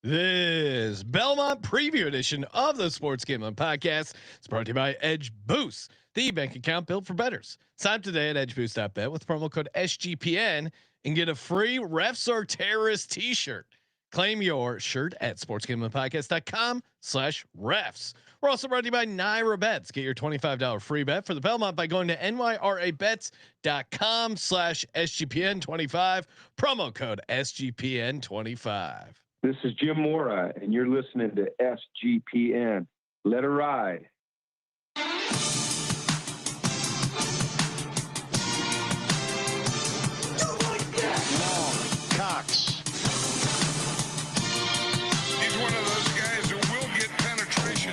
This Belmont preview edition of the Sports Gambling Podcast is brought to you by Edge Boost, the bank account built for bettors. Sign up today at edgeboost.bet with promo code SGPN and get a free Refs Are Terrorists t-shirt. Claim your shirt at sportsgamblingpodcast.com/refs. We're also brought to you by Naira Bets. Get your $25 free bet for the Belmont by going to nyrabets.com/SGPN25. Promo code SGPN25. This is Jim Mora, and you're listening to SGPN. Let her ride. Cox. He's one of those guys who will get penetration.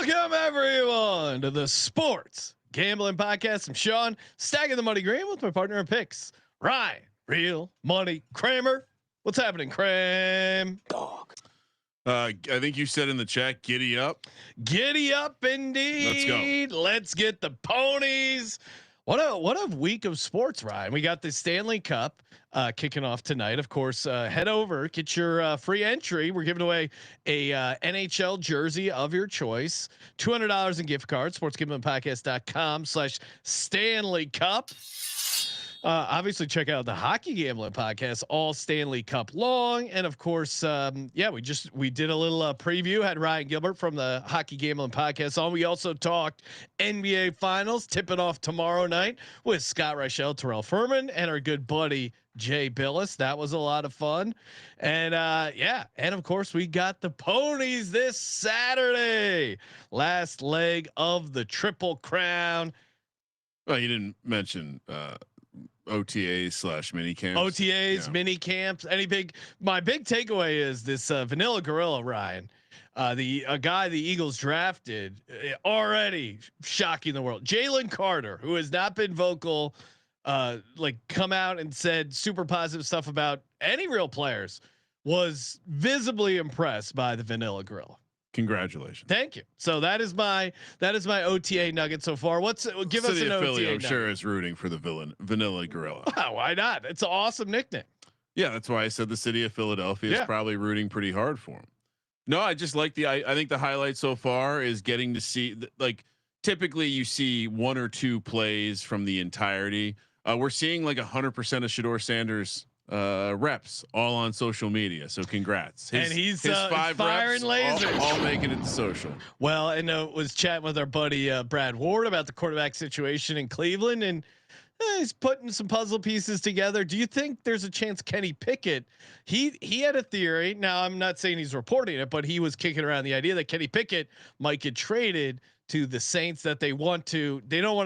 Welcome everyone to the Sports Gambling Podcast. I'm Sean, stacking the money green with my partner in picks, Ryan. Real money Kramer. What's happening, Cram? Dog. I think you said in the chat, giddy up. Giddy up indeed. Let's get the ponies. What a week of sports, Ryan. We got the Stanley Cup kicking off tonight. Of course, head over, get your free entry. We're giving away a NHL jersey of your choice, $200 in gift cards, sportsgamblingpodcast.com/Stanley Cup. Obviously check out the Hockey Gambling Podcast all Stanley Cup long. And of course, we did a little preview, had Ryan Gilbert from the Hockey Gambling Podcast on. We also talked NBA Finals, tipping off tomorrow night with Scott Reichel, Terrell Furman, and our good buddy Jay Billis. That was a lot of fun. And and of course we got the ponies this Saturday, last leg of the Triple Crown. Well, you didn't mention OTAs / mini camps. OTAs, mini camps. My big takeaway is this Vanilla Gorilla, Ryan, the guy the Eagles drafted, already shocking the world. Jalen Carter, who has not been vocal, come out and said super positive stuff about any real players, was visibly impressed by the Vanilla Gorilla. Congratulations. Thank you. So that is my OTA nugget so far. Give us an OTA Philly, I'm nugget. sure is rooting for the Vanilla Gorilla. Why not? It's an awesome nickname. Yeah, that's why I said the city of Philadelphia is probably rooting pretty hard for him. No, I just like I think the highlight so far is getting to see typically you see one or two plays from the entirety. We're seeing 100% of Shedeur Sanders reps all on social media. So congrats. He's 5 firing reps, lasers, all making it to social. Well, and was chatting with our buddy Brad Ward about the quarterback situation in Cleveland, and he's putting some puzzle pieces together. Do you think there's a chance Kenny Pickett? He had a theory. Now I'm not saying he's reporting it, but he was kicking around the idea that Kenny Pickett might get traded to the Saints. That they don't want to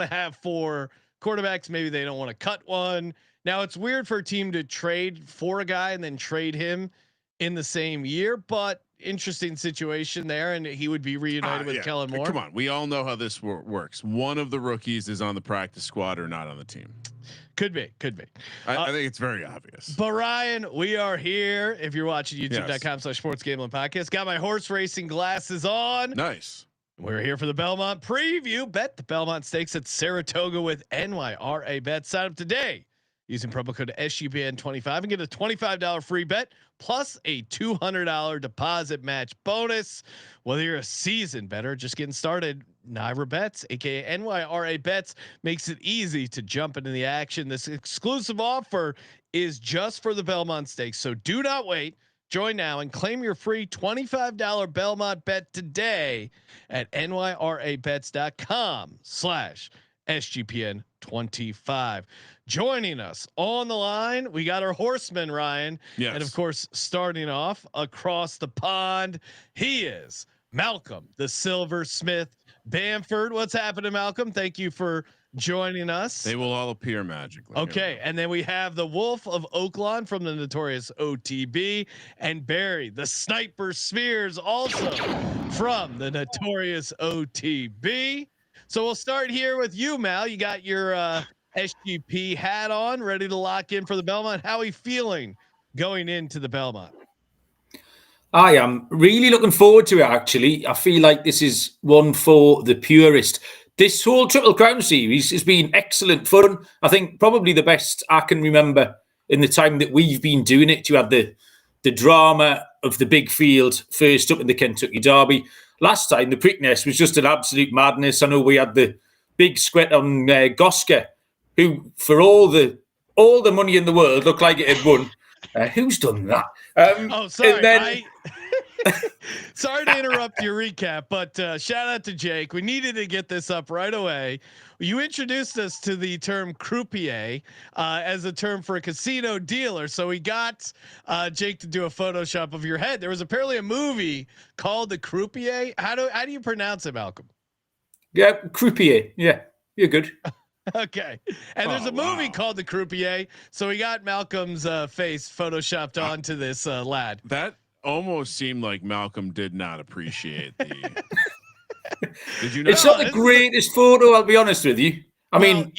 have 4 quarterbacks. Maybe they don't want to cut one. Now it's weird for a team to trade for a guy and then trade him in the same year, but interesting situation there. And he would be reunited with Kellen Moore. Come on. We all know how this works. One of the rookies is on the practice squad or not on the team. Could be. I think it's very obvious. But Ryan, we are here. If you're watching youtube.com/sports gambling podcast, got my horse racing glasses on. Nice. We're here for the Belmont preview. Bet the Belmont Stakes at Saratoga with NYRA Bet. Sign up today using promo code SGPN25 and get a $25 free bet plus a $200 deposit match bonus. Whether you're a seasoned bettor just getting started, Naira Bets, aka NYRA Bets, makes it easy to jump into the action. This exclusive offer is just for the Belmont Stakes, so do not wait. Join now and claim your free $25 Belmont bet today at nyrabets.com/SGPN25. Joining us on the line, we got our horseman Ryan, and of course, starting off across the pond, he is Malcolm the Silversmith Bamford. What's happening, Malcolm? Thank you for joining us. They will all appear magically. Okay, and then we have the Wolf of Oaklawn from the notorious OTB, and Barry the Sniper Smears also from the notorious OTB. So we'll start here with you, Mal. You got your SGP hat on, ready to lock in for the Belmont. How are you feeling going into the Belmont? I am really looking forward to it, actually. I feel like this is one for the purist. This whole Triple Crown series has been excellent fun. I think probably the best I can remember in the time that we've been doing it. You had the drama of the big field first up in the Kentucky Derby. Last time, the Preakness was just an absolute madness. I know we had the big sweat on Gosker, who, for all the money in the world, looked like it had won. Who's done that? Oh, sorry. And then, Sorry to interrupt your recap, but shout out to Jake. We needed to get this up right away. You introduced us to the term croupier as a term for a casino dealer. So we got Jake to do a Photoshop of your head. There was apparently a movie called The Croupier. How do you pronounce it, Malcolm? Yeah, croupier. Yeah, you're good. Okay. And there's a movie called The Croupier. So we got Malcolm's face photoshopped onto this lad. That almost seemed like Malcolm did not appreciate the. Did you know? It's not the greatest photo, I'll be honest with you. I mean,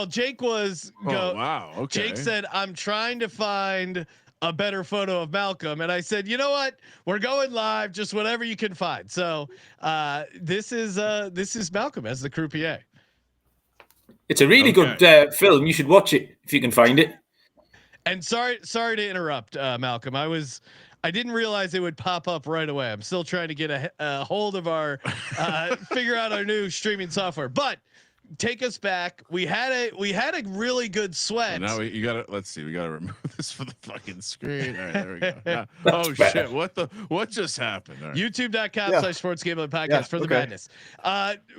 Jake was. Wow. Okay. Jake said, "I'm trying to find a better photo of Malcolm," and I said, "You know what? We're going live. Just whatever you can find." So this is Malcolm as the croupier. It's a really good film. You should watch it if you can find it. And sorry to interrupt, Malcolm. I didn't realize it would pop up right away. I'm still trying to get a hold of our figure out our new streaming software. But take us back. We had a really good sweat. Now you gotta let's see. We gotta remove this for the fucking screen. All right, there we go. Yeah. Oh shit! What just happened? Right. YouTube.com/sports gambling podcast for the madness.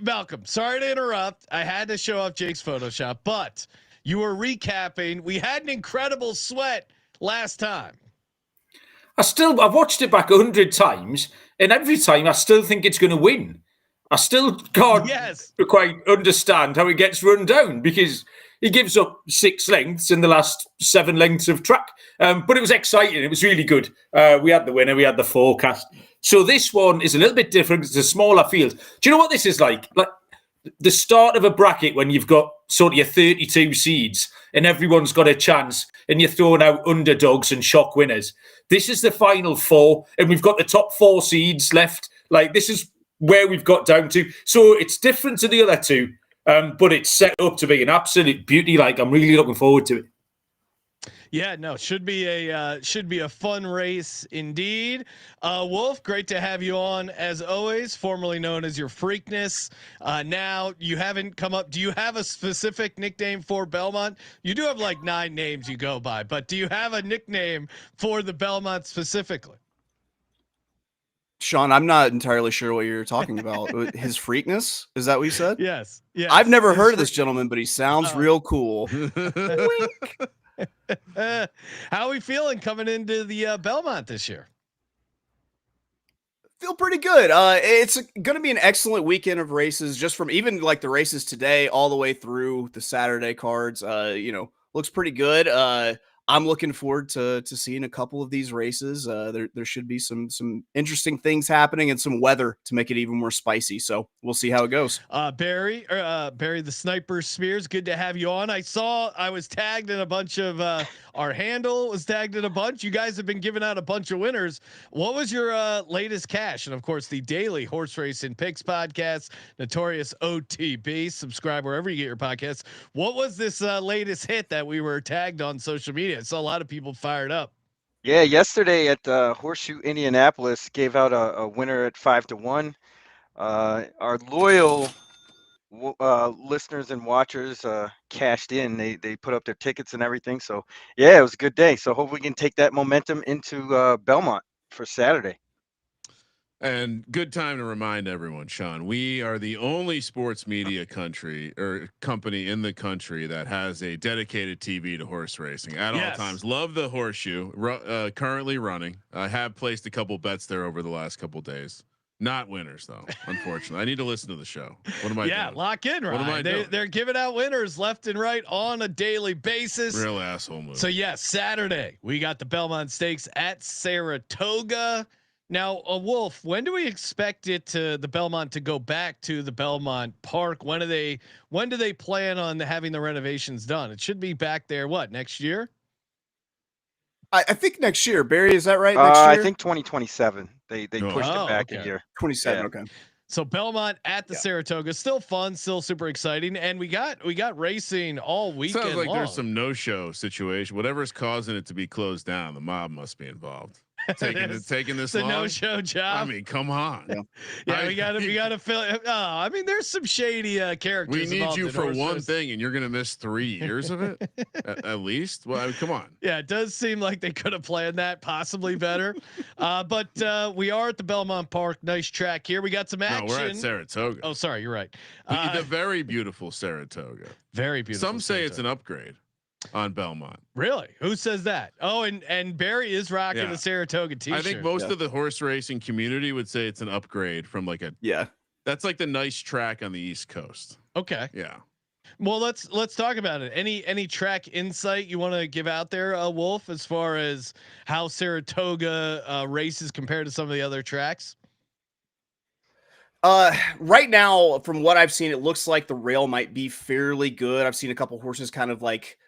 Malcolm, sorry to interrupt. I had to show off Jake's Photoshop, but you were recapping. We had an incredible sweat last time. I've watched it back 100 times, and every time I still think it's going to win. I still can't quite understand how he gets run down because he gives up 6 lengths in the last 7 lengths of track. But it was exciting. It was really good. We had the winner. We had the forecast. So this one is a little bit different. It's a smaller field. Do you know what this is like? Like the start of a bracket when you've got sort of your 32 seeds and everyone's got a chance and you're throwing out underdogs and shock winners. This is the final 4 and we've got the top 4 seeds left. Like this is where we've got down to. So it's different to the other 2, but it's set up to be an absolute beauty. Like I'm really looking forward to it. Yeah, no, should be a fun race indeed. Wolf, great to have you on as always, formerly known as your Freakness. Now you haven't come up. Do you have a specific nickname for Belmont? You do have like 9 names you go by, but do you have a nickname for the Belmont specifically? Sean, I'm not entirely sure what you're talking about. His Freakness? Is that what you said? Yes. Yeah. I've never heard of this gentleman, but he sounds real cool. How are we feeling coming into the Belmont this year? Feel pretty good. It's going to be an excellent weekend of races, just from even like the races today all the way through the Saturday cards. Looks pretty good. I'm looking forward to seeing a couple of these races. There should be some interesting things happening and some weather to make it even more spicy. So we'll see how it goes. Barry the Sniper Spears, good to have you on. I was tagged in a bunch of our handle was tagged in a bunch. You guys have been giving out a bunch of winners. What was your latest cash? And of course, the daily Horse Race and Picks podcast, Notorious OTB. Subscribe wherever you get your podcasts. What was this latest hit that we were tagged on social media? I saw a lot of people fired up. Yeah, yesterday at Horseshoe Indianapolis gave out a winner at 5-1. Our loyal listeners and watchers cashed in. They put up their tickets and everything. So yeah, it was a good day. So hope we can take that momentum into Belmont for Saturday. And good time to remind everyone, Sean, we are the only sports media company in the country that has a dedicated TV to horse racing at all times. Love the Horseshoe, currently running. I have placed a couple bets there over the last couple days. Not winners though, unfortunately. I need to listen to the show. What am I doing? Yeah, lock in, right? What am I doing? They're giving out winners left and right on a daily basis. Real asshole move. So yes, Saturday we got the Belmont Stakes at Saratoga. Now, Wolf, when do we expect the Belmont to go back to the Belmont Park? When do they plan on having the renovations done? It should be back there. What, next year? I think next year. Barry, is that right? Next year? I think 2027. They pushed it back a year. 27. Yeah. Okay. So Belmont at the Saratoga, still fun, still super exciting, and we got racing all weekend. Sounds like long. there's some no-show situation. Whatever's causing it to be closed down, the mob must be involved. Taking this long. No-show job. I mean, come on. Yeah, we gotta fill. I mean, there's some shady characters. We need you for one race. thing, and you're gonna miss 3 years of it at least. Well, I mean, come on. Yeah, it does seem like they could have planned that possibly better. But we are at the Belmont Park. Nice track here. We got some action. No, we're at Saratoga. Oh, sorry, you're right. The very beautiful Saratoga. Very beautiful. Some say it's an upgrade on Belmont. Really? Who says that? Oh, and Barry is rocking the Saratoga t-shirt. I think most of the horse racing community would say it's an upgrade from like a That's like the nice track on the East Coast. Okay. Yeah. Well, let's talk about it. Any track insight you want to give out there, Wolf, as far as how Saratoga races compared to some of the other tracks? Right now, from what I've seen, it looks like the rail might be fairly good. I've seen a couple horses kind of like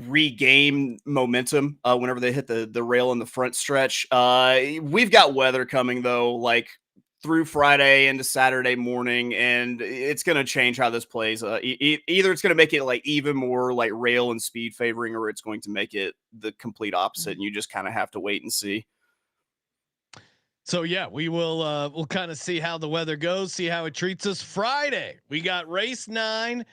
regain momentum whenever they hit the rail in the front stretch. We've got weather coming though, like through Friday into Saturday morning, and it's going to change how this plays. Either it's going to make it like even more like rail and speed favoring, or it's going to make it the complete opposite, and you just kind of have to wait and see. So yeah, we will we'll kind of see how the weather goes, see how it treats us. Friday, we got race 9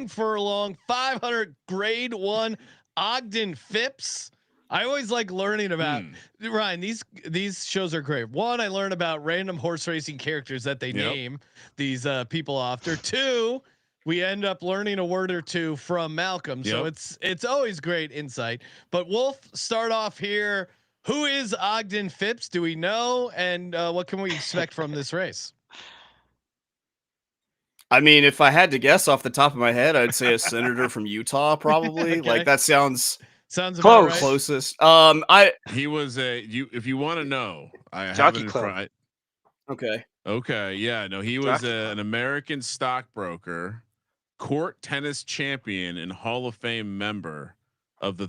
furlong, 500 grade 1 Ogden Phipps. I always like learning about Ryan. These shows are great. One, I learn about random horse racing characters that they name these people after. Two, we end up learning a word or two from Malcolm. So it's always great insight. But Wolf, start off here. Who is Ogden Phipps? Do we know? And what can we expect from this race? I mean, if I had to guess off the top of my head, I'd say a senator from Utah, probably. Like that sounds close. Right. Closest. He was if you want to know, I Jockey have it Club. Okay. Yeah. No, he was an American stockbroker, court tennis champion, and Hall of Fame member of the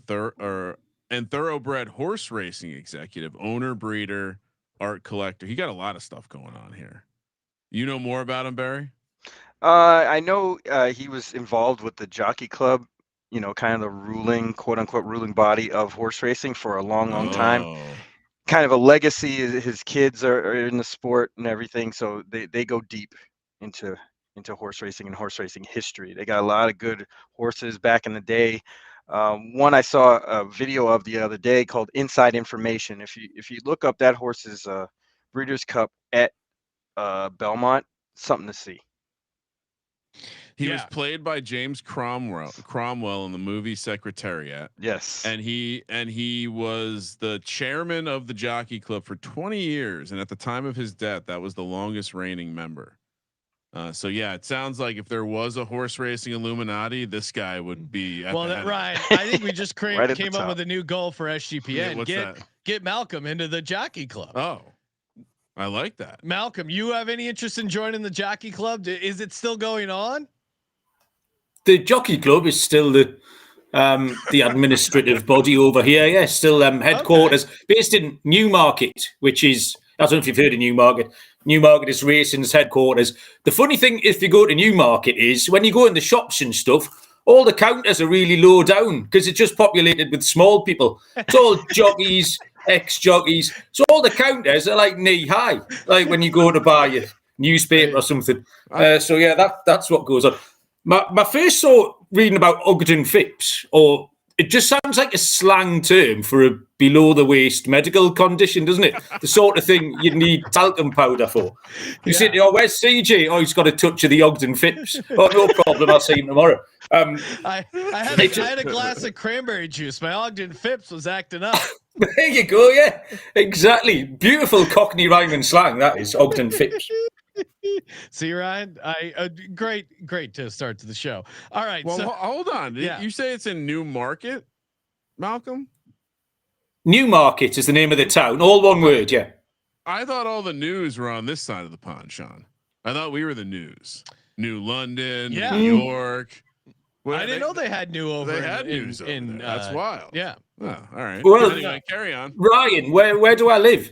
thoroughbred horse racing executive, owner, breeder, art collector. He got a lot of stuff going on here. You know more about him, Barry? I know he was involved with the Jockey Club, you know, kind of the ruling, quote unquote, ruling body of horse racing for a long time. Kind of a legacy. His kids are in the sport and everything, so they go deep into horse racing and horse racing history. They got a lot of good horses back in the day. One I saw a video of the other day called Inside Information. If you look up that horse's Breeders' Cup at Belmont, something to see. He was played by James Cromwell in the movie Secretariat. Yes. And he was the chairman of the Jockey Club for 20 years. And at the time of his death, that was the longest reigning member. So yeah, it sounds like if there was a horse racing Illuminati, this guy would be. Ryan, I think we just came up with a new goal for SGPN. Yeah, get Malcolm into the Jockey Club. Oh, I like that. Malcolm, you have any interest in joining the Jockey Club? Is it still going on? The Jockey Club is still the administrative body over here. Yeah, still headquarters based in Newmarket, which is, I don't know if you've heard of Newmarket. Newmarket is racing's headquarters. The funny thing, if you go to Newmarket, is when you go in the shops and stuff, all the counters are really low down because it's just populated with small people. It's all jockeys, ex-jockeys. So all the counters are like knee high, like when you go to buy your newspaper or something. So yeah, that's what goes on. My first thought reading about Ogden Phipps, or it just sounds like a slang term for a below the waist medical condition, doesn't it? The sort of thing you'd need talcum powder for. You say, where's CJ? Oh, he's got a touch of the Ogden Phipps. Oh, no problem. I'll see him tomorrow. I had a glass of cranberry juice. My Ogden Phipps was acting up. There you go. Yeah, exactly. Beautiful Cockney rhyming slang. That is Ogden Phipps. See, Ryan, great to start to the show. All right. Well, so, hold on. You say it's in Newmarket, Malcolm? Newmarket is the name of the town. All one word. Yeah. I thought all the news were on this side of the pond, Sean. I thought we were the news. New London, New York. Well, I didn't know they had new over. They had in, news in, over there. That's wild. Yeah. Oh, all right. Well, Anyway, carry on. Ryan, where do I live?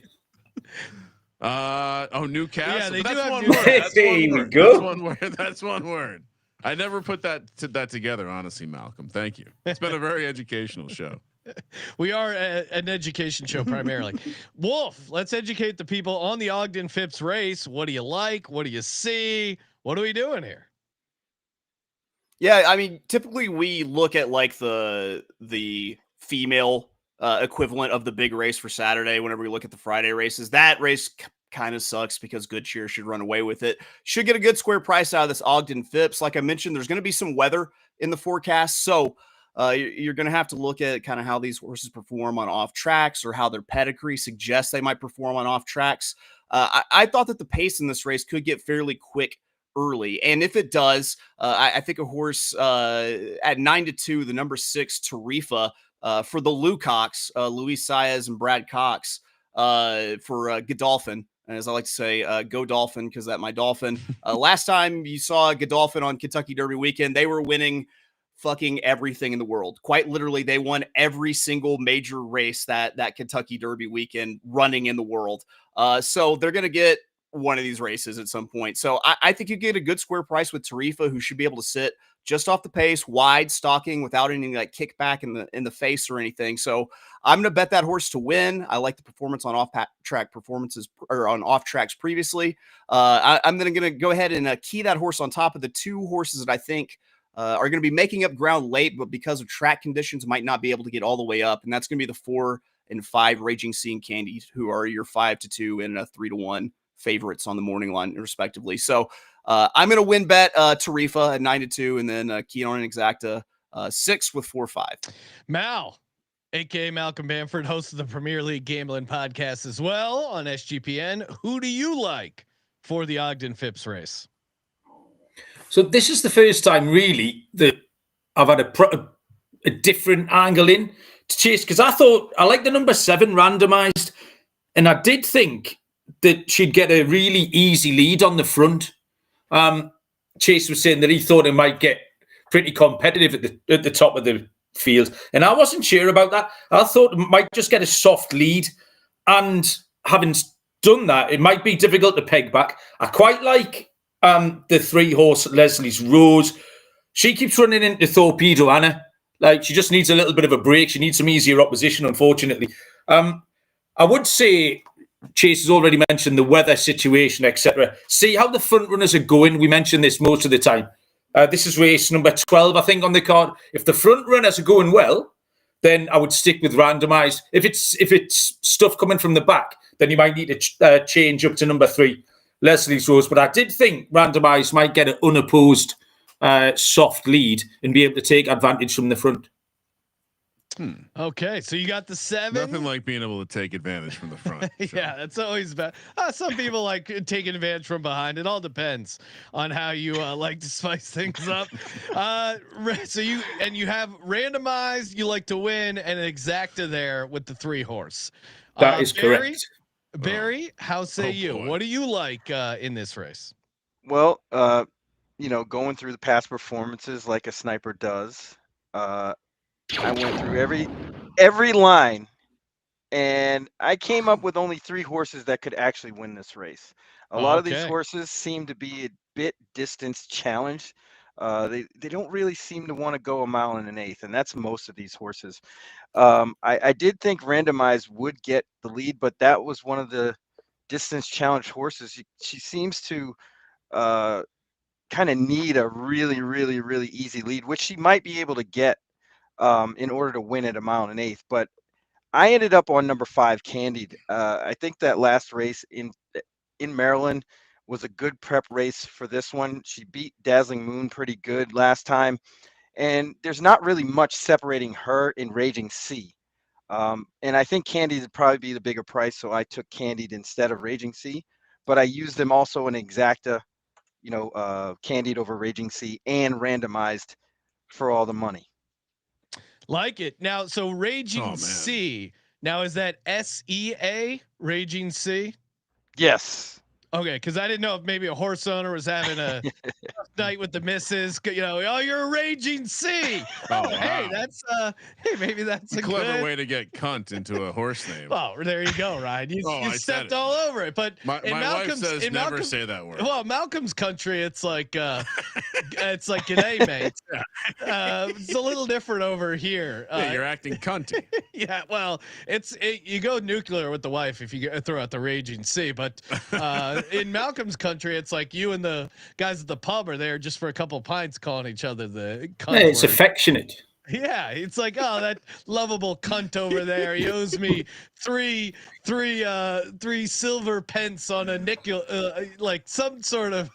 Newcastle. Yeah, they But do that's have one New- word. That's Here one we word. go. That's one word. That's one word. I never put that together, honestly, Malcolm. Thank you. It's been a very educational show. We are an education show primarily. Wolf, let's educate the people on the Ogden Phipps race. What do you like? What do you see? What are we doing here? Yeah, I mean, typically we look at like the female equivalent of the big race for Saturday whenever we look at the Friday races. That race kind of sucks because Good Cheer should run away with it. Should get a good square price out of this Ogden Phipps. Like I mentioned, there's going to be some weather in the forecast, so you're going to have to look at kind of how these horses perform on off tracks or how their pedigree suggests they might perform on off tracks. I thought that the pace in this race could get fairly quick early, and if it does, I think a horse at 9-2, the number 6 Tarifa for the Lucocks, Luis Saez and Brad Cox for Godolphin. And as I like to say, go Dolphin, because that my Dolphin. Last time you saw Godolphin on Kentucky Derby weekend, they were winning fucking everything in the world. Quite literally, they won every single major race that Kentucky Derby weekend running in the world. So they're going to get one of these races at some point. So I think you get a good square price with Tarifa, who should be able to sit just off the pace, wide stalking without any like kickback in the face or anything. So I'm going to bet that horse to win. I like the performance on off-track performances or on off-tracks previously. I'm going to go ahead and key that horse on top of the two horses that I think are going to be making up ground late, but because of track conditions might not be able to get all the way up. And that's going to be the 4 and 5 Raging Sea and Candy, who are your 5-2 and 3-1 favorites on the morning line, respectively. So I'm going to win bet Tarifa at 9-2, and then key on an exacta 6 with 4-5. Mal, aka Malcolm Bamford, host of the Premier League Gambling Podcast as well on SGPN. Who do you like for the Ogden Phipps race? So this is the first time really that I've had a different angle in to chase, because I thought I like the number 7 randomized, and I did think that she'd get a really easy lead on the front. Chase was saying that he thought it might get pretty competitive at the top of the field, and I wasn't sure about that. I thought it might just get a soft lead, and having done that, it might be difficult to peg back. I quite like the 3-horse Leslie's Rose. She keeps running into Torpedo Anna. Like, she just needs a little bit of a break. She needs some easier opposition, unfortunately. I would say Chase has already mentioned the weather situation, etc. See how the front runners are going. We mention this most of the time. This is race number 12, I think, on the card. If the front runners are going well, then I would stick with randomised. If it's stuff coming from the back, then you might need to change up to number 3, Leslie's Rose. But I did think randomised might get an unopposed soft lead and be able to take advantage from the front. Okay, so you got the 7. Nothing like being able to take advantage from the front. So. Yeah, that's always bad. Some people like taking advantage from behind. It all depends on how you like to spice things up. So you have randomized. You like to win, and an exacta there with the 3-horse. That is Barry, correct. Barry, how say you? Boy. What do you like in this race? Well, going through the past performances like a sniper does, I went through every line, and I came up with only 3 horses that could actually win this race. A lot of these horses seem to be a bit distance challenged. They don't really seem to want to go 1 1/8, and that's most of these horses. I did think randomized would get the lead, but that was one of the distance challenged horses. She seems to kind of need a really, really, really easy lead, which she might be able to get in order to win at 1 1/8. But I ended up on number 5, Candied. I think that last race in Maryland was a good prep race for this one. She beat Dazzling Moon pretty good last time, and there's not really much separating her in Raging Sea. And I think Candied would probably be the bigger price, so I took Candied instead of Raging Sea. But I used them also in exacta, Candied over Raging Sea and randomized for all the money. Like it. Now, so Raging Sea. Now, is that SEA Raging Sea? Yes. Okay, because I didn't know if maybe a horse owner was having a night with the missus. You know, oh, you're a raging C. Oh, hey, that's hey, maybe that's a clever good way to get cunt into a horse name. Well, there you go, Ryan. You stepped all over it. But my wife says never say that word. Well, Malcolm's country, it's like it's like g'day, mate. It's a little different over here. Yeah, you're acting cunty. Yeah, well, you go nuclear with the wife if you throw out the raging C. But in Malcolm's country, it's like you and the guys at the pub are there just for a couple of pints, calling each other the cunt Yeah, it's word. affectionate. Yeah, it's like, oh, that lovable cunt over there. He owes me three silver pence on a nickel, like some sort of.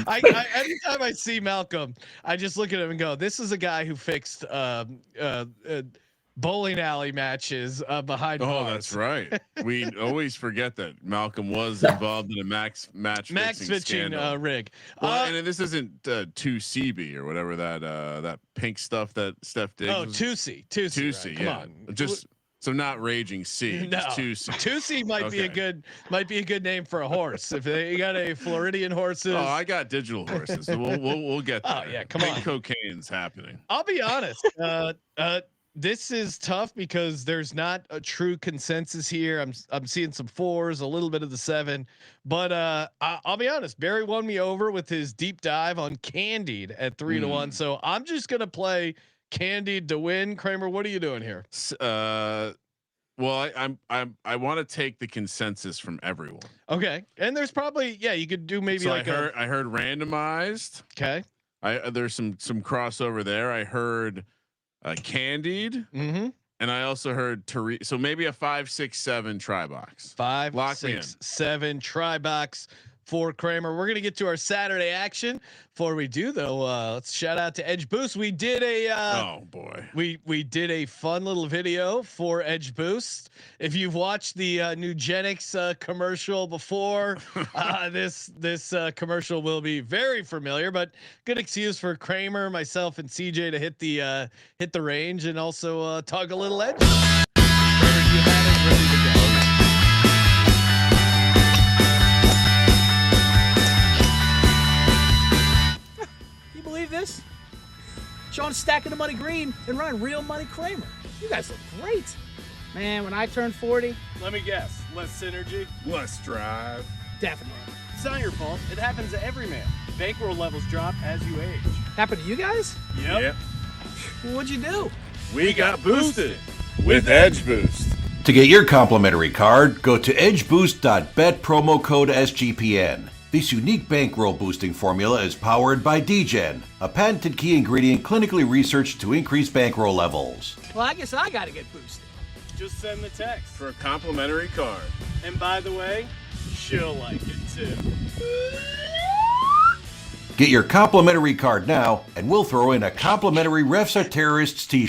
Anytime I see Malcolm, I just look at him and go, "This is a guy who fixed bowling alley matches behind bars." That's right. We always forget that Malcolm was involved in a match fixing rig. Well, and this isn't 2CB or whatever that pink stuff that Steph did. Oh, 2C. Right. Come on. Just so not raging C. No, 2C might be a good name for a horse. If you got a Floridian horses. Oh, I got digital horses. So we'll get there. Oh yeah, come on. Cocaine's happening. I'll be honest. This is tough because there's not a true consensus here. I'm seeing some 4s, a little bit of the 7, but I'll be honest. Barry won me over with his deep dive on Candied at 3-1. So I'm just gonna play Candied to win. Kramer, what are you doing here? Well, I want to take the consensus from everyone. Okay, and there's probably you could do maybe I heard randomized. Okay, there's some crossover there. I heard Candied, and I also heard so maybe a 5, 6, 7 try box. 5, 6, 7 try box for Kramer. We're gonna get to our Saturday action. Before we do though, let's shout out to Edge Boost. We did a oh boy, we did a fun little video for Edge Boost. If you've watched the Nugenix commercial before, this commercial will be very familiar. But good excuse for Kramer, myself, and CJ to hit the range and also tug a little edge. Kramer, you had it ready to go. This Sean stacking the money green and Ryan real money Kramer. You guys look great, man. When I turn 40, let me guess, less synergy, less drive. Definitely. It's not your fault. It happens to every man. Bankroll levels drop as you age. Happened to you guys? Yep. What'd you do? We got boosted with Edge Boost. To get your complimentary card, go to edgeboost.bet, promo code SGPN. This unique bankroll boosting formula is powered by DGen, a patented key ingredient clinically researched to increase bankroll levels. Well, I guess I gotta get boosted. Just send the text for a complimentary card. And by the way, she'll like it too. Get your complimentary card now, and we'll throw in a complimentary Refs Are Terrorists t-shirt.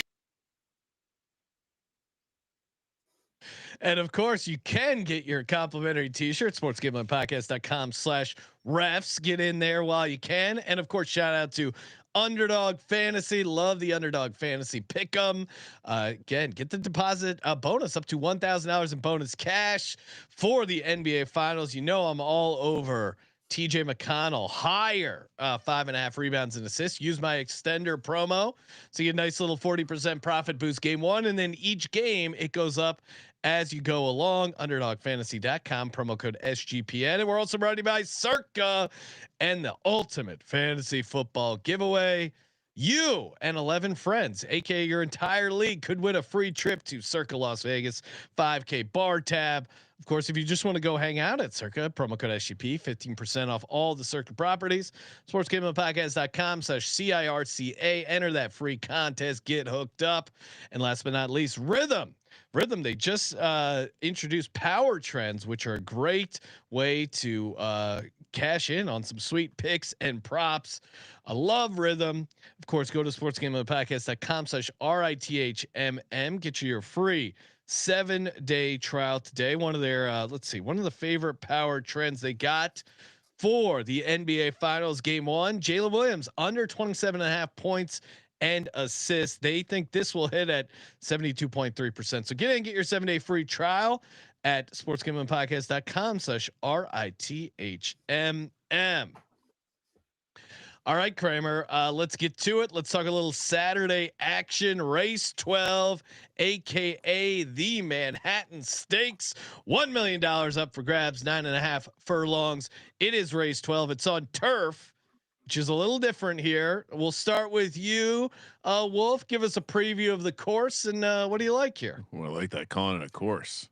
And of course, you can get your complimentary t-shirt, sportsgamblingpodcast.com/refs. Get in there while you can. And of course, shout out to Underdog Fantasy. Love the Underdog Fantasy Pick'em. Again, get the deposit bonus up to $1,000 in bonus cash for the NBA Finals. You know I'm all over TJ McConnell. Higher 5.5 rebounds and assists. Use my extender promo, so you get a nice little 40% profit boost game 1, and then each game it goes up as you go along. UnderdogFantasy.com, promo code SGPN. And we're also brought to you by Circa and the Ultimate Fantasy Football Giveaway. You and 11 friends, aka your entire league, could win a free trip to Circa Las Vegas 5K bar tab. Of course, if you just want to go hang out at Circa, promo code SGP, 15% off all the Circa properties. sportsgamblingpodcast.com/CIRCA. Enter that free contest, get hooked up. And last but not least, Rhythm, they just introduced Power Trends, which are a great way to cash in on some sweet picks and props. I love Rhythm. Of course, go to sportsgamblingpodcast.com/RITHMM. Get you your free 7-day trial today. One of their one of the favorite Power Trends they got for the NBA Finals game 1. Jalen Williams under 27.5 points and assists. They think this will hit at 72.3%. So get in, get your 7-day free trial at sportsgamblingpodcast.com/RITHMM. All right, Kramer, let's get to it. Let's talk a little Saturday action. Race 12, aka the Manhattan Stakes. $1 million up for grabs, 9.5 furlongs. It is race 12. It's on turf, which is a little different here. We'll start with you, Wolf. Give us a preview of the course, and what do you like here? Well, I like that, calling it a course.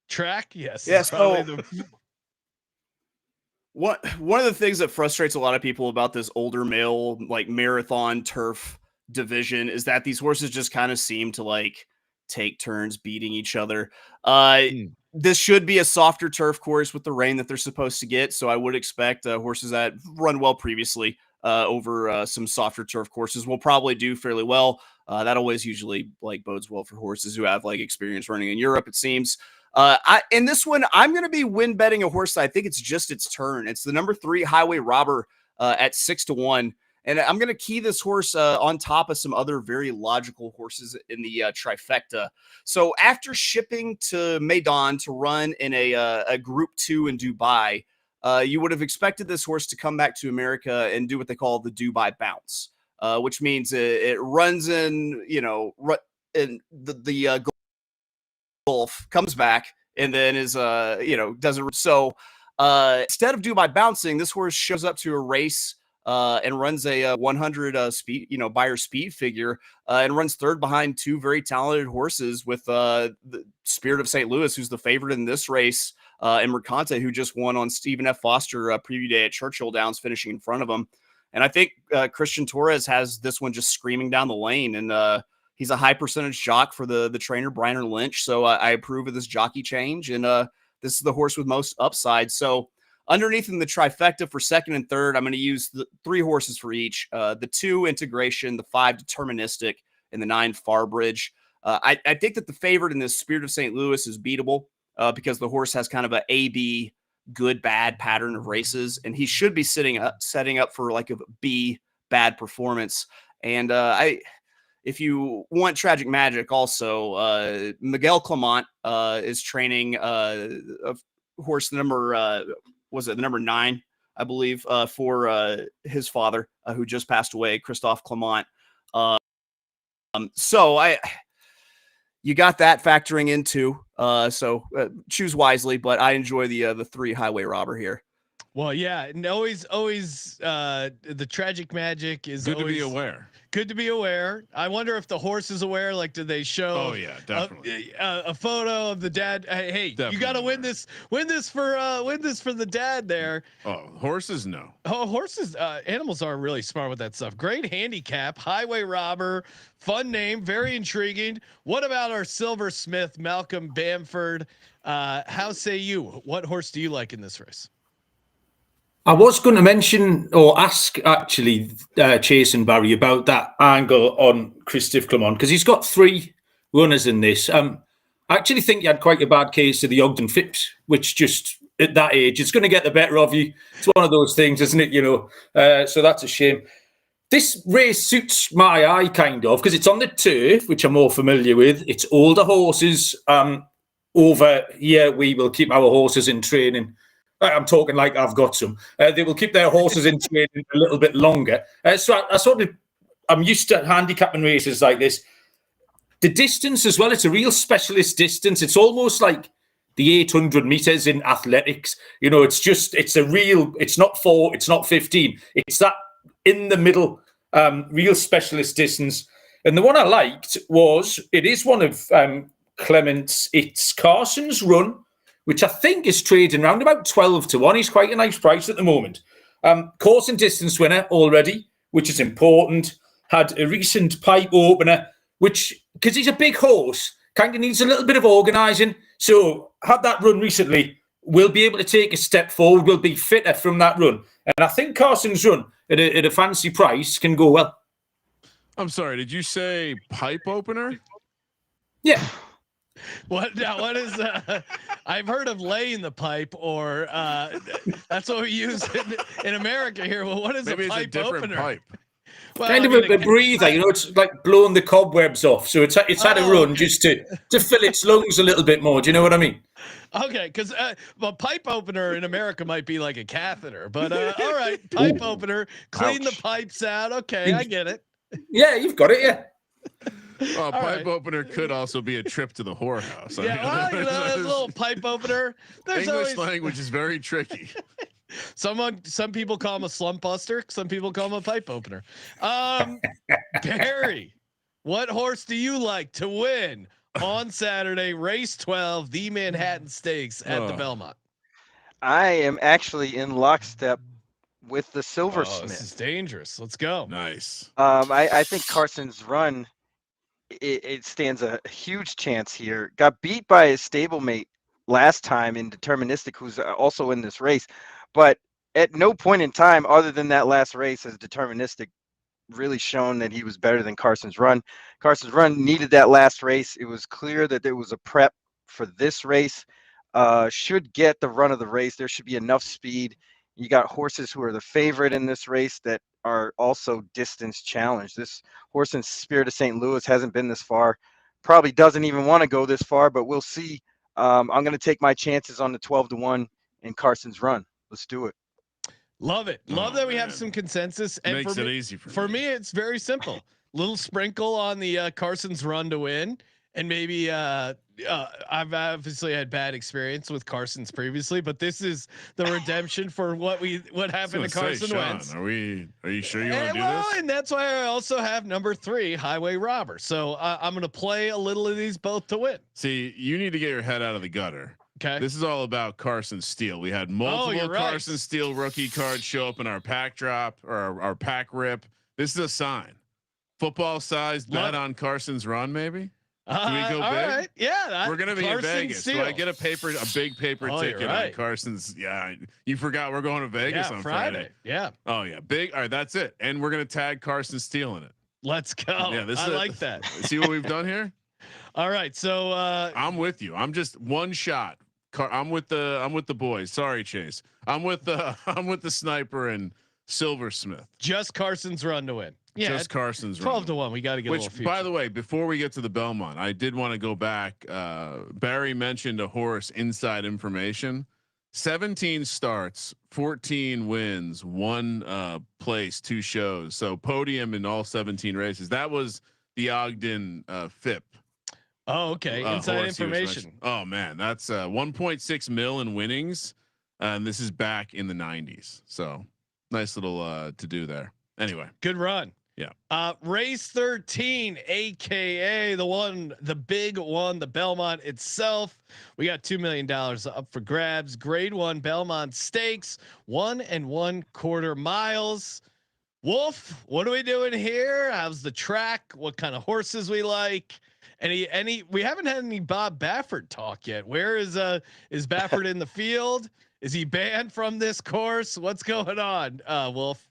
Track, yes. Yes. One of the things that frustrates a lot of people about this older male like marathon turf division is that these horses just kind of seem to like take turns beating each other. This should be a softer turf course with the rain that they're supposed to get, so I would expect horses that run well previously over some softer turf courses will probably do fairly well. That always usually like bodes well for horses who have like experience running in Europe, it seems. In this one, I'm going to be win betting a horse that I think it's just its turn. It's the number 3 Highway Robber at 6-1. And I'm going to key this horse on top of some other very logical horses in the trifecta. So after shipping to Maidan to run in a Group 2 in Dubai, you would have expected this horse to come back to America and do what they call the Dubai bounce, which means it runs in, in the Gulf, comes back, and then is doesn't. So instead of Dubai bouncing, this horse shows up to a race and runs a 100 speed, Beyer speed figure, and runs third behind 2 very talented horses with the Spirit of St. Louis, who's the favorite in this race, and Mercante, who just won on Stephen F. Foster preview day at Churchill Downs, finishing in front of him. And I think Christian Torres has this one just screaming down the lane, and he's a high percentage jock for the trainer, Briner Lynch. So I approve of this jockey change. And this is the horse with most upside. So underneath in the trifecta for second and third, I'm going to use the 3 horses for each. The 2 Integration, the 5 Deterministic, and the 9 Farbridge. I think that the favorite in this Spirit of St. Louis is beatable because the horse has kind of a A-B good, bad pattern of races. And he should be setting up for like a B bad performance. And if you want Tragic Magic, also Miguel Clement is training a horse number the number 9, I believe, for his father who just passed away, Christophe Clement. So you got that factoring into. So choose wisely, but I enjoy the 3 Highway Robber here. Well, yeah, and always the Tragic Magic is good always to be aware. Good to be aware. I wonder if the horse is aware. Like, did they show? Oh yeah, definitely. A photo of the dad. Hey, definitely. You got to win this for the dad there. Oh, horses, no. Oh, horses. Animals are really smart with that stuff. Great handicap. Highway Robber. Fun name. Very intriguing. What about our Silversmith, Malcolm Bamford? How say you? What horse do you like in this race? I was going to mention or ask actually Chase and Barry about that angle on Christophe Clement because he's got 3 runners in this. I actually think he had quite a bad case of the Ogden Phipps, which just at that age, it's going to get the better of you. It's one of those things, isn't it? So that's a shame. This race suits my eye kind of because it's on the turf, which I'm more familiar with. It's older horses. Over here, we will keep our horses in training. I'm talking like I've got some. They will keep their horses in training a little bit longer. So I'm used to handicapping races like this. The distance as well, it's a real specialist distance. It's almost like the 800 meters in athletics. It's not 4, it's not 15. It's that in the middle, real specialist distance. And the one I liked it is one of Clement's, it's Carson's Run, which I think is trading around about 12-1. He's quite a nice price at the moment. Course and distance winner already, which is important. Had a recent pipe opener, which, because he's a big horse, kind of needs a little bit of organising. So had that run recently, will be able to take a step forward, will be fitter from that run. And I think Carson's Run at a fancy price can go well. I'm sorry, did you say pipe opener? Yeah. What is I've heard of laying the pipe, or that's what we use in America here. Well, what is Maybe a pipe it's a different opener? Pipe. Well, kind of a breather, it's like blowing the cobwebs off. So it's had a run just to fill its lungs a little bit more. Do you know what I mean? Okay, because a pipe opener in America might be like a catheter, but all right, pipe opener, clean the pipes out. Okay, I get it. Yeah, you've got it. Yeah. Well, pipe opener could also be a trip to the whorehouse. Yeah, a little pipe opener. English language is very tricky. Some people call him a slump buster. Some people call him a pipe opener. Barry, what horse do you like to win on Saturday, race 12, the Manhattan Stakes at the Belmont? I am actually in lockstep with the Silversmith. This is dangerous. Let's go. Nice. I think Carson's Run, it stands a huge chance here. Got beat by his stablemate last time in Deterministic, who's also in this race. But at no point in time, other than that last race, has Deterministic really shown that he was better than Carson's Run. Carson's Run needed that last race. It was clear that there was a prep for this race. Should get the run of the race. There should be enough speed. You got horses who are the favorite in this race that are also distance challenged. This horse in Spirit of St. Louis hasn't been this far. Probably doesn't even want to go this far, but we'll see. I'm going to take my chances on the 12-1 in Carson's Run. Let's do it. Love it. Love that we have some consensus. And makes it easy for me. It's very simple. Little sprinkle on the Carson's Run to win. And maybe I've obviously had bad experience with Carson's previously, but this is the redemption for what happened to Carson Wentz. Are you sure you want to do this? And that's why I also have number 3, Highway Robber. So I'm going to play a little of these both to win. See, you need to get your head out of the gutter. Okay. This is all about Carson Steele. We had multiple Carson Steele rookie cards show up in our pack drop or our pack rip. This is a sign. Football sized bet on Carson's Run, maybe. Do we go big? Right. Yeah, we're gonna be in Vegas. Steele. Do I get a big paper ticket on Carson's? Yeah, you forgot we're going to Vegas on Friday. Yeah. Oh yeah, big. All right, that's it. And we're gonna tag Carson Steele in it. Let's go. Yeah, I like that. See what we've done here? All right, so I'm with you. I'm just one shot. I'm with the boys. Sorry, Chase. I'm with the sniper and Silversmith. Just Carson's Run to win. Yeah, just Carson's 12-1. We got to get. Which, by the way, before we get to the Belmont, I did want to go back. Barry mentioned a horse. Inside information: 17 starts, 14 wins, 1 place, 2 shows. So podium in all 17 races. That was the Ogden Phipps. Oh, okay. Inside information. Oh man, that's 1.6 mil in winnings, and this is back in the 90s. So nice little to do there. Anyway, good run. Yeah. Race 13, aka the big one, the Belmont itself. We got $2 million up for grabs. Grade 1 Belmont Stakes, 1 1/4 miles. Wolf, what are we doing here? How's the track? What kind of horses we like? Any? We haven't had any Bob Baffert talk yet. Where is Baffert in the field? Is he banned from this course? What's going on, Wolf?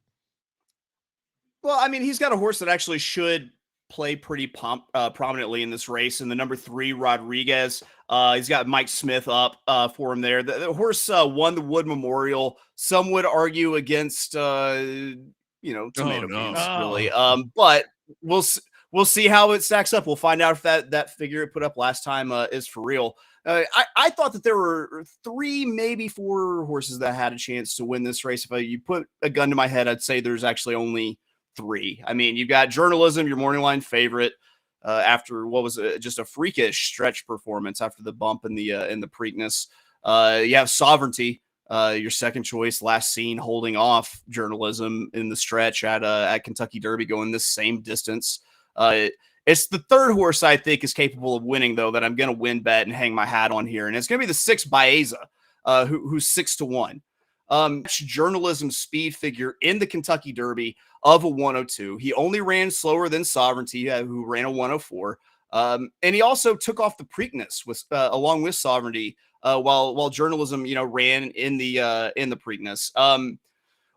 Well, I mean, he's got a horse that actually should play pretty prominently in this race. And the number 3, Rodriguez, he's got Mike Smith up for him there. The horse won the Wood Memorial. Some would argue against, tomato peas, really. But we'll see how it stacks up. We'll find out if that figure it put up last time is for real. I thought that there were 3, maybe 4 horses that had a chance to win this race. If you put a gun to my head, I'd say there's actually only 3. I mean, you've got Journalism, your morning line favorite, after what was just a freakish stretch performance after the bump in the Preakness. You have Sovereignty, your second choice, last seen holding off Journalism in the stretch at Kentucky Derby, going this same distance. It's the 3rd horse I think is capable of winning, though, that I'm going to win bet and hang my hat on here, and it's going to be the 6 Baeza, who's 6-1. Journalism speed figure in the Kentucky Derby of a 102. He only ran slower than Sovereignty, who ran a 104. And he also took off the Preakness with along with Sovereignty, while Journalism, ran in the Preakness.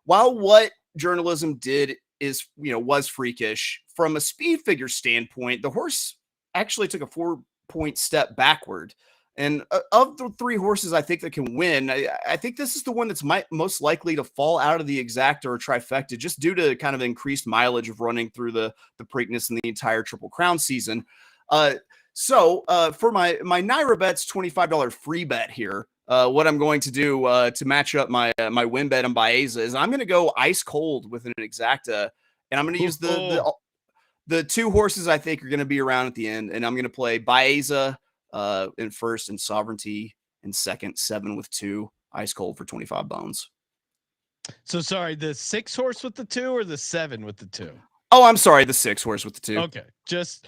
While what Journalism did was freakish from a speed figure standpoint, the horse actually took a 4-point step backward. And of the 3 horses I think that can win, I think this is the one that's most likely to fall out of the exacta or trifecta just due to kind of increased mileage of running through the Preakness and the entire Triple Crown season. So for my Naira Bets $25 free bet here, what I'm going to do to match up my win bet on Baeza is I'm going to go ice cold with an exacta, and I'm going to use the 2 horses I think are going to be around at the end, and I'm going to play Baeza in first and Sovereignty in second, 7 with 2, ice cold for 25 bones. So sorry, the 6 horse with the 2 or the 7 with the 2? Oh, I'm sorry, the 6 horse with the 2. Okay, just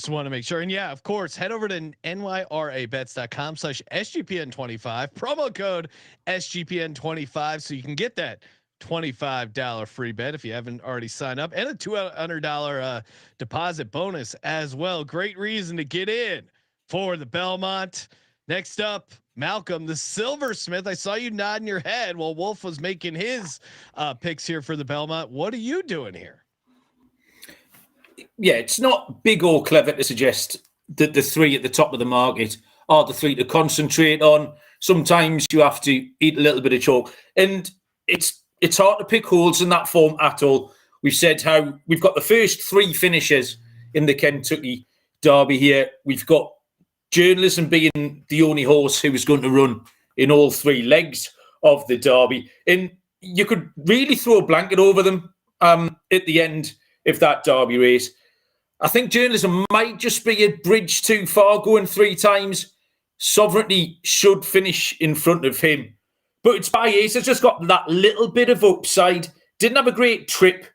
want to make sure. And yeah, of course, head over to nyrabets.com/SGPN25, promo code SGPN25, so you can get that $25 free bet if you haven't already signed up, and a $200 deposit bonus as well. Great reason to get in for the Belmont. Next up, Malcolm, the Silversmith. I saw you nodding your head while Wolf was making his picks here for the Belmont. What are you doing here? Yeah, it's not big or clever to suggest that the 3 at the top of the market are the 3 to concentrate on. Sometimes you have to eat a little bit of chalk, and it's hard to pick holes in that form at all. We've said how we've got the first 3 finishers in the Kentucky Derby here. We've got Journalism being the only horse who is going to run in all 3 legs of the Derby, and you could really throw a blanket over them at the end of that Derby race. I think Journalism might just be a bridge too far, going 3 times. Sovereignty should finish in front of him, but it's Baeza just got that little bit of upside. Didn't have a great trip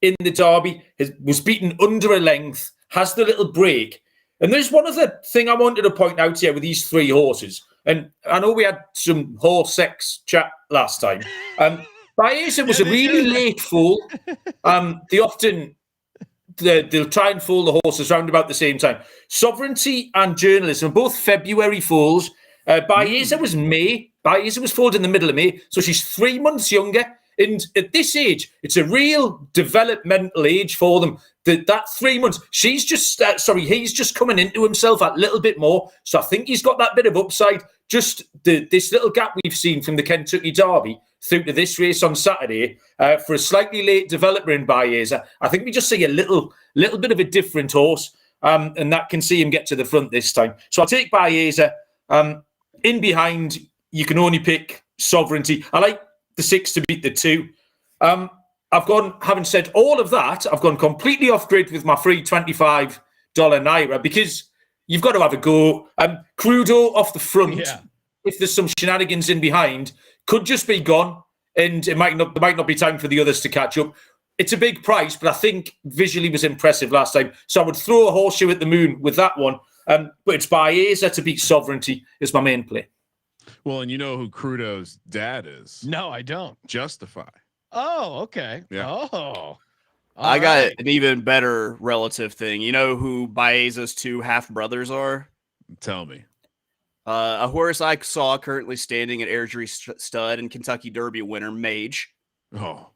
in the Derby, was beaten under a length, has the little break. And there's one other thing I wanted to point out here with these 3 horses. And I know we had some horse sex chat last time. Baeza was a really late foal. They'll try and foal the horses around about the same time. Sovereignty and Journalism, both February foals. Baeza was May. Baeza was foaled in the middle of May. So she's 3 months younger. And at this age, it's a real developmental age for them. That 3 months, he's just coming into himself a little bit more. So I think he's got that bit of upside. Just this little gap we've seen from the Kentucky Derby through to this race on Saturday for a slightly late developer in Baeza. I think we just see a little bit of a different horse, and that can see him get to the front this time. So I'll take Baeza. In behind, you can only pick Sovereignty. I like the 6 to beat the 2. Having said all of that, I've gone completely off grid with my free $25 Naira because you've got to have a go. Crudo off the front, if there's some shenanigans in behind, could just be gone, and there might not be time for the others to catch up. It's a big price, but I think visually was impressive last time. So I would throw a horseshoe at the moon with that one. But it's Baeza to beat Sovereignty is my main play. Well, and you know who Crudo's dad is? No, I don't. Justify. Oh, okay. Yeah. Oh, I got an even better relative thing. You know who Baeza's 2 half brothers are? Tell me. A horse I saw currently standing at Airdrie Stud and Kentucky Derby winner, Mage. Oh.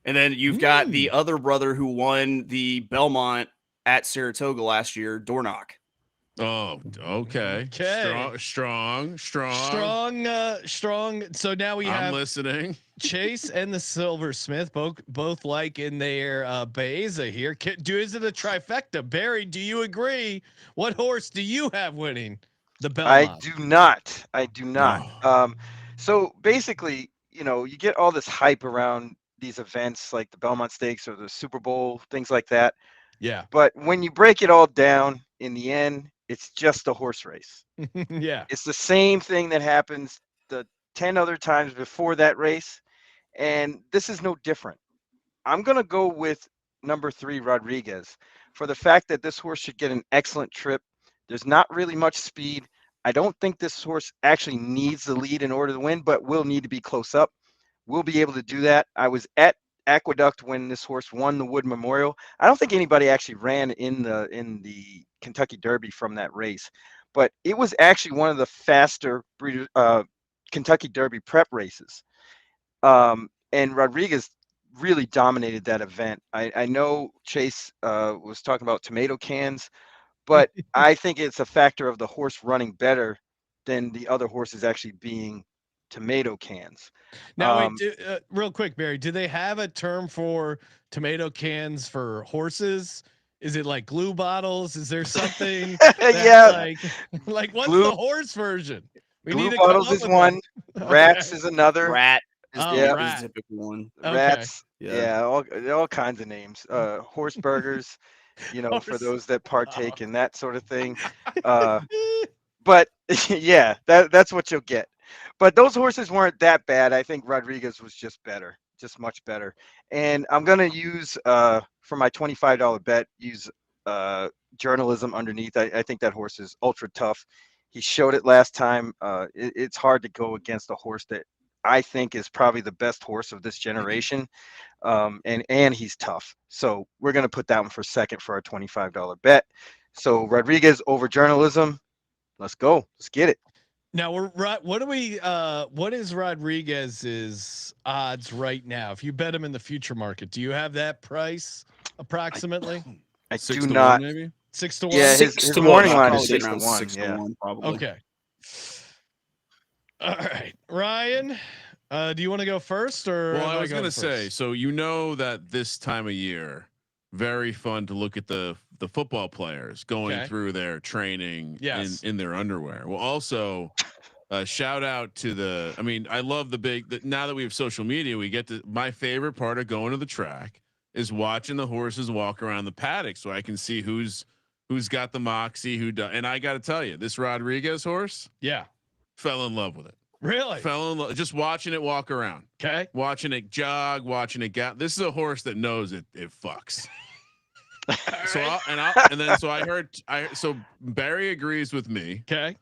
And then you've got the other brother who won the Belmont at Saratoga last year, Dornock. Oh, okay. Strong. So now we have listening. Chase and the Silversmith both like in their Baeza here. Is it a trifecta? Barry, do you agree? What horse do you have winning the Belmont? I do not. So basically, you get all this hype around these events like the Belmont Stakes or the Super Bowl, things like that. Yeah. But when you break it all down, in the end, it's just a horse race. Yeah. It's the same thing that happens the 10 other times before that race. And this is no different. I'm going to go with number 3, Rodriguez, for the fact that this horse should get an excellent trip. There's not really much speed. I don't think this horse actually needs the lead in order to win, but will need to be close up. We'll be able to do that. I was at Aqueduct when this horse won the Wood Memorial. I don't think anybody actually ran in the Kentucky Derby from that race, but it was actually one of the faster Kentucky Derby prep races. And Rodriguez really dominated that event. I know Chase was talking about tomato cans, but I think it's a factor of the horse running better than the other horses actually being tomato cans. Now, wait, real quick, Barry, do they have a term for tomato cans for horses? Is it like glue bottles? Is there something? Yeah, like what's glue, the horse version? We glue need to bottles come up is with one. that. Rats Okay. is another. Rat is, Oh, the, rat. is the typical one. Okay. Rats. Yeah. All kinds of names. Horse burgers, for Horse. those that partake Oh. in that sort of thing. But yeah, that's what you'll get. But those horses weren't that bad. I think Rodriguez was just better, just much better. And I'm gonna use for my $25 bet, use journalism underneath. I think that horse is ultra tough. He showed it last time. It's hard to go against a horse that I think is probably the best horse of this generation. And he's tough. So we're gonna put that one for second for our $25 bet. So Rodriguez over journalism. Let's go. Let's get it. Now we're right. What do we? What is Rodriguez's odds right now? If you bet him in the future market, do you have that price approximately? I 6 do to not. 1 maybe. 6 to 1. Yeah, his 6 to 1. morning I'd line probably is get 6 to around 1. 6 to Yeah. 1, probably. Okay. All right, Ryan. Do you want to go first, or? Well, I was going to say, so that this time of year, very fun to look at the football players going through their training in their underwear. Well, also shout out to I love now that we have social media, we get to my favorite part of going to the track is watching the horses walk around the paddock so I can see who's got the moxie, who does. And I got to tell you, this Rodriguez horse, fell in love with it. Really? Fell in love just watching it walk around. Okay. Watching it jog, watching it gap. This is a horse that knows it fucks. So I heard Barry agrees with me. Okay.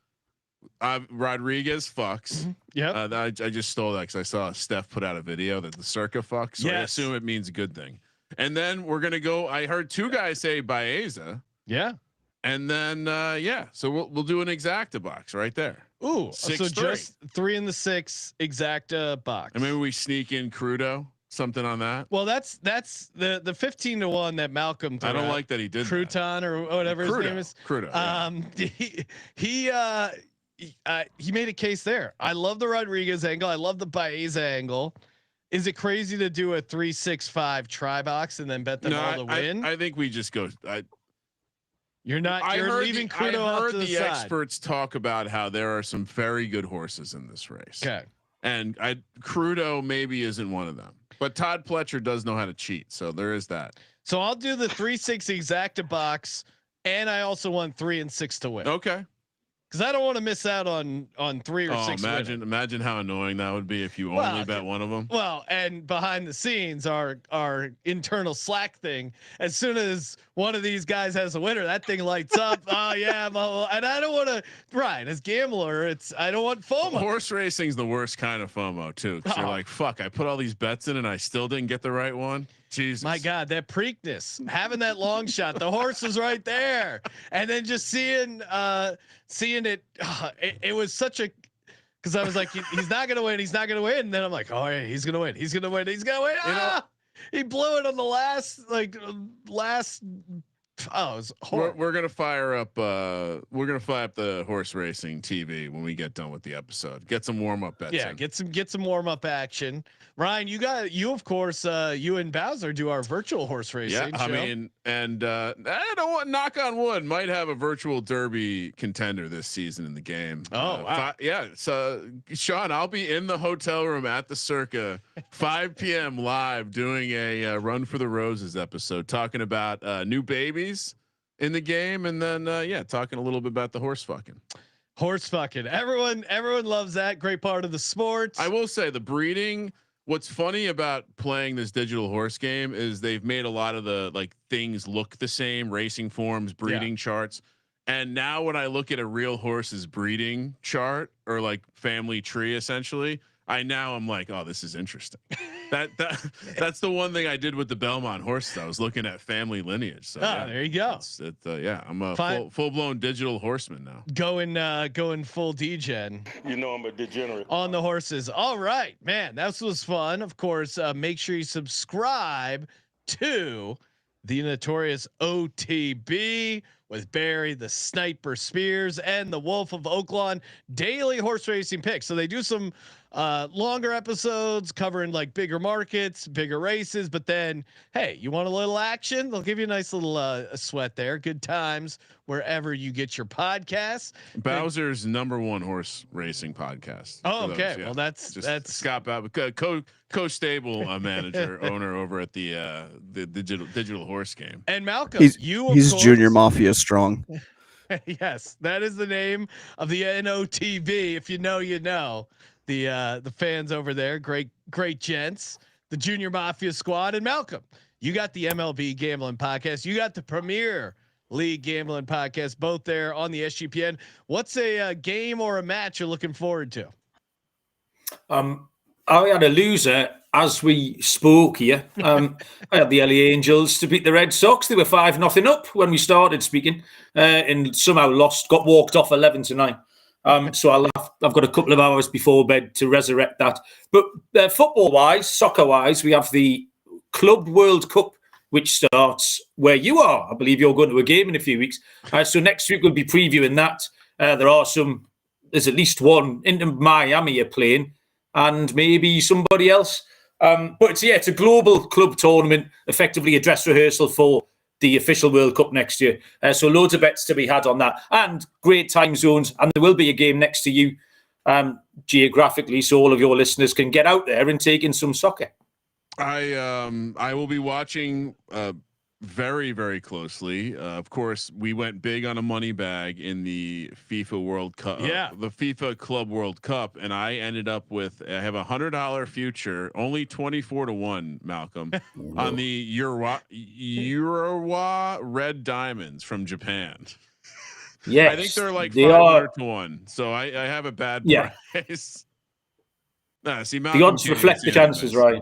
Rodriguez fucks. Mm-hmm. Yeah. I just stole that because I saw Steph put out a video that the Circa fucks. So I assume it means a good thing. And then we're gonna go. I heard two guys say Baeza. Yeah. And then so we'll do an exacta box right there. Ooh, 6-3. so just 3 in the 6 exacta box. And maybe we sneak in Crudo, something on that. Well, that's the 15 to 1 that Malcolm threw I don't out. like that he did Crouton or whatever his name is. Crudo. He made a case there. I love the Rodriguez angle. I love the Baeza angle. Is it crazy to do a 3-6-5 try box and then bet them all to win? I think we just go. You're leaving Crudo off to the side. Experts talk about how there are some very good horses in this race. Okay. And Crudo maybe isn't one of them, but Todd Pletcher does know how to cheat. So there is that. So I'll do the 3-6 exacta box. And I also want 3 and 6 to win. Okay. Cause I don't want to miss out on 3 or 6. Imagine how annoying that would be if you only bet one of them. Well, and behind the scenes, our internal Slack thing. As soon as one of these guys has a winner, that thing lights up. Oh yeah, and I don't want to. Right, as gambler, I don't want FOMO. Horse racing's the worst kind of FOMO too. Cause you're like, fuck, I put all these bets in and I still didn't get the right one. Jesus. My God, that Preakness, having that long shot, the horse was right there, and then just seeing it, it was such a, because I was like, he's not gonna win, and then I'm like, oh yeah, he's gonna win. He blew it on the last. Oh, it was horrible. We're gonna fire up the horse racing TV when we get done with the episode. Get some warm up bets. Yeah, get some warm up action. Ryan, you of course, you and Bowser do our virtual horse racing. Yeah, show. I don't want, knock on wood, might have a virtual derby contender this season in the game. Oh, wow. So Sean, I'll be in the hotel room at the Circa 5 p.m. live doing a Run for the Roses episode, talking about new babies in the game, and then talking a little bit about the horse fucking. Everyone loves that. Great part of the sport. I will say the breeding. What's funny about playing this digital horse game is they've made a lot of the things look the same, racing forms, breeding charts. And now when I look at a real horse's breeding chart or family tree, essentially, I'm like, oh, this is interesting. That's the one thing I did with the Belmont horses. I was looking at family lineage. So there you go. I'm a full blown digital horseman now. Going full degen. I'm a degenerate on the horses. All right, man, that was fun. Of course, make sure you subscribe to the Notorious OTB. with Barry, the Sniper Spears, and the Wolf of Oaklawn daily horse racing picks. So they do some longer episodes covering like bigger markets, bigger races. But then, hey, you want a little action? They'll give you a nice little sweat there. Good times wherever you get your podcasts. Bowser's #1 horse racing podcast. Oh, okay. Well, that's Scott Bowser, co-stable manager, owner over at the digital horse game. And Malcolm, he's course, Junior Mafia strong. Yes, that is the name of the NOTB. If you know, you know. The fans over there, great gents, the Junior Mafia squad. And Malcolm, you got the MLB Gambling Podcast. You got the Premier League Gambling Podcast, both there on the SGPN. What's a game or a match you're looking forward to? I had a loser as we spoke here. I had the LA Angels to beat the Red Sox. They were 5-0 up when we started speaking, and somehow lost. Got walked off 11-9. So I've got a couple of hours before bed to resurrect that. But football-wise, soccer-wise, we have the Club World Cup, which starts where you are. I believe you're going to a game in a few weeks. So next week we'll be previewing that. There's at least one. Into Miami are playing, and maybe somebody else. But it's a global club tournament, effectively a dress rehearsal for the official World Cup next year. So loads of bets to be had on that, and great time zones. And there will be a game next to you geographically, so all of your listeners can get out there and take in some soccer. I will be watching very, very closely. Of course, we went big on a money bag in the FIFA World Cup, the FIFA Club World Cup, and I ended up with I have $100 future, only 24-1, Malcolm, on the Urawa Red Diamonds from Japan. Yeah, I think they're like 500-1, so I have a bad price. Nah, see, the odds reflect the chances, right?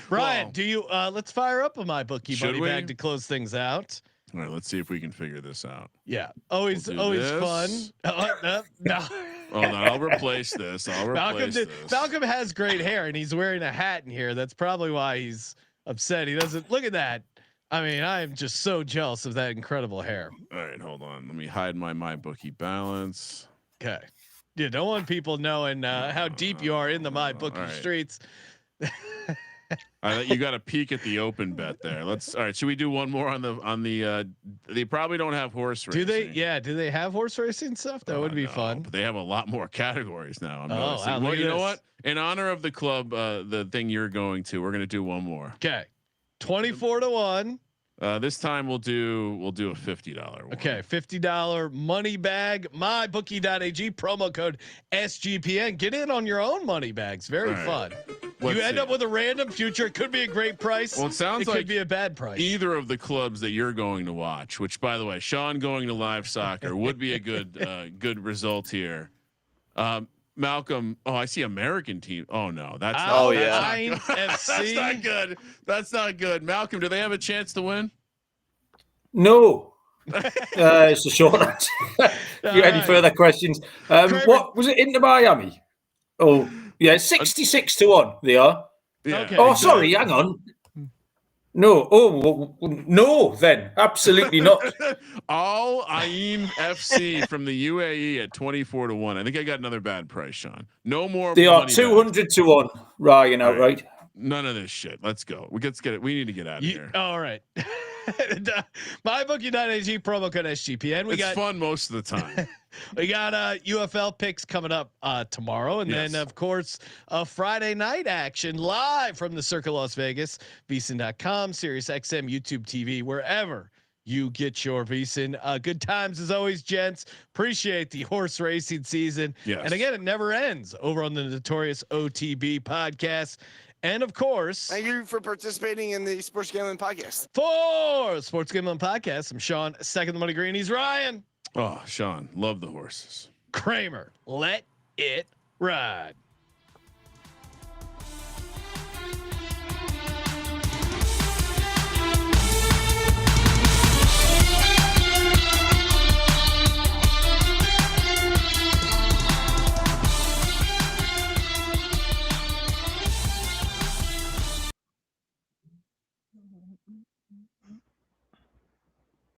Ryan, do you let's fire up a my bookie money bag to close things out. All right, let's see if we can figure this out. Yeah, always fun. No. Oh no, I'll replace this. Malcolm has great hair and he's wearing a hat in here. That's probably why he's upset. He doesn't look at that. I mean, I am just so jealous of that incredible hair. All right, hold on. Let me hide my bookie balance. Okay. Yeah, don't want people knowing how deep you are in the my bookie streets. You got a peek at the open bet there. All right. Should we do one more on the? They probably don't have horse racing. Do they? Yeah. Do they have horse racing stuff? That would be fun. But they have a lot more categories now. Wow, well, you know what? In honor of the club, the thing you're going to, we're going to do one more. Okay. 24-1. This time we'll do a $50 one. Okay, $50 money bag. MyBookie.ag promo code SGPN. Get in on your own money bags. Very fun. You end up with a random future. It could be a great price. Well, it sounds like could be a bad price. Either of the clubs that you're going to watch, which by the way, Sean going to live soccer would be a good result here. Malcolm, I see American team. Oh no, that's not good. That's not good. Malcolm, do they have a chance to win? No. It's a short answer. Any further questions? What was it, into Miami? Oh yeah, 66-1 they are. Yeah. Okay, oh, sorry, hang on. No. Oh, no. Then absolutely not. Al Ain FC from the UAE at 24-1. I think I got another bad price, Sean. No more. They are 200-1 Ryan outright. None of this shit. Let's go. Let's get it. We need to get out of here. All right. MyBookie.ag promo code SGPN. It's fun most of the time. We got UFL picks coming up tomorrow, and then of course Friday night action live from the Circle Las Vegas, VSiN.com, Sirius XM, YouTube TV, wherever you get your VSiN. Good times as always, gents. Appreciate the horse racing season. Yes. And again, it never ends over on the Notorious OTB podcast. And of course, thank you for participating in the Sports Gambling Podcast. For Sports Gambling Podcast, I'm Sean, second the money green. He's Ryan. Oh, Sean, love the horses. Kramer, let it ride.